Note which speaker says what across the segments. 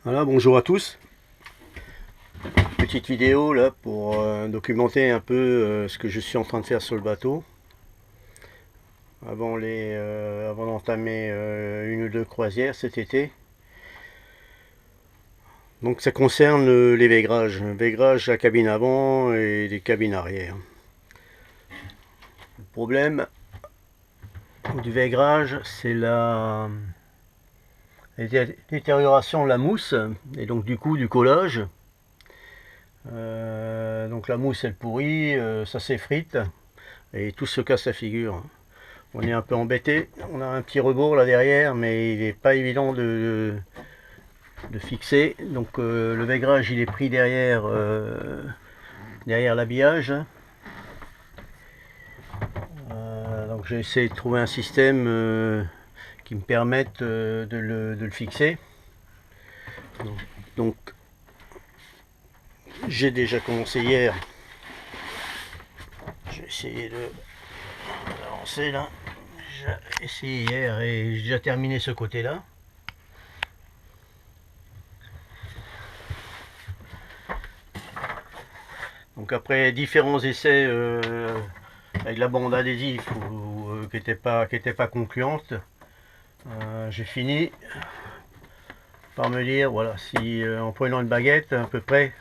Speaker 1: Voilà, bonjour à tous. Petite vidéo là pour documenter un peu ce que je suis en train de faire sur le bateau avant d'entamer une ou deux croisières cet été. Donc ça concerne les vaigrages à cabine avant et les cabines arrière. Le problème du vaigrage, c'est la détérioration de la mousse et donc du coup du collage. Donc la mousse elle pourrit, ça s'effrite et tout se casse la figure. On est un peu embêté, on a un petit rebord là derrière mais il n'est pas évident de fixer. Donc le vaigrage il est pris derrière l'habillage. Donc j'ai essayé de trouver un système qui me permette de le fixer. Donc j'ai déjà commencé hier. J'ai essayé de avancer là. J'ai essayé hier et j'ai déjà terminé ce côté là. Donc après différents essais avec la bande adhésif qui n'était pas concluante, j'ai fini par me dire voilà, si en prenant une baguette à peu près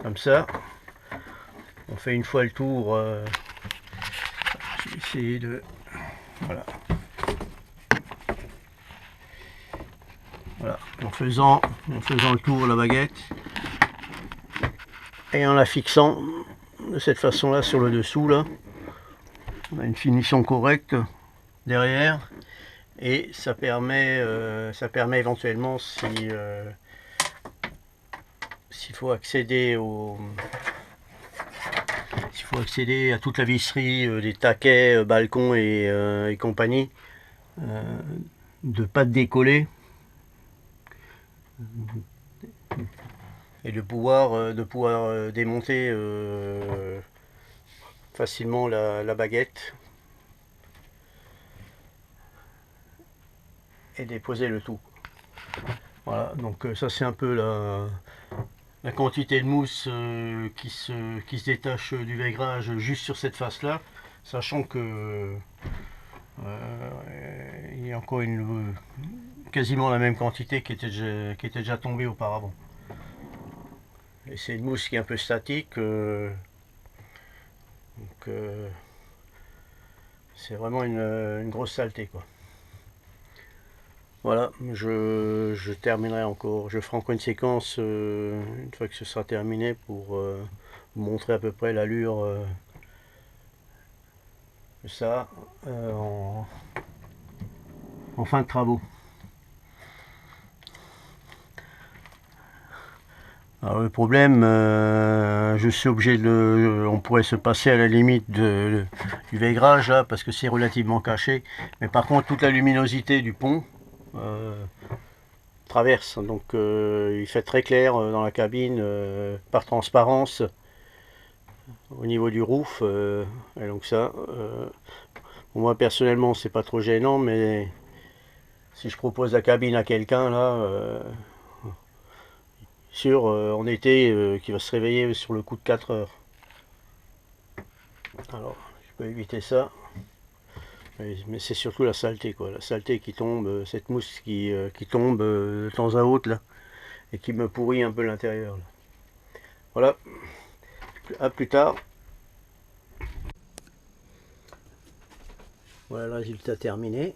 Speaker 1: comme ça, on fait une fois le tour. Je vais essayer de voilà. Voilà, en faisant le tour de la baguette et en la fixant de cette façon là sur le dessous là, on a une finition correcte derrière et ça permet éventuellement s'il faut accéder à toute la visserie des taquets, balcons et compagnie, de pas décoller et de pouvoir démonter facilement la baguette et déposer le tout. Voilà, donc ça c'est un peu la quantité de mousse qui se détache du vaigrage juste sur cette face là, sachant que il y a encore quasiment la même quantité qui était déjà tombée auparavant. Et c'est une mousse qui est un peu statique, donc c'est vraiment une grosse saleté quoi. Voilà, je terminerai encore, je ferai encore une séquence une fois que ce sera terminé pour vous montrer à peu près l'allure de ça en fin de travaux. Alors le problème, je suis obligé on pourrait se passer à la limite du vaigrage là parce que c'est relativement caché, mais par contre toute la luminosité du pont traverse, donc il fait très clair dans la cabine par transparence au niveau du roof, et donc ça, pour moi personnellement c'est pas trop gênant, mais si je propose la cabine à quelqu'un là, en été, qui va se réveiller sur le coup de 4 heures. Alors je peux éviter ça, mais c'est surtout la saleté quoi, la saleté qui tombe, cette mousse qui tombe de temps à autre là, et qui me pourrit un peu l'intérieur. Voilà, à plus tard. Voilà le résultat terminé.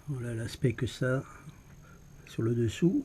Speaker 1: Voilà l'aspect que ça sur le dessous.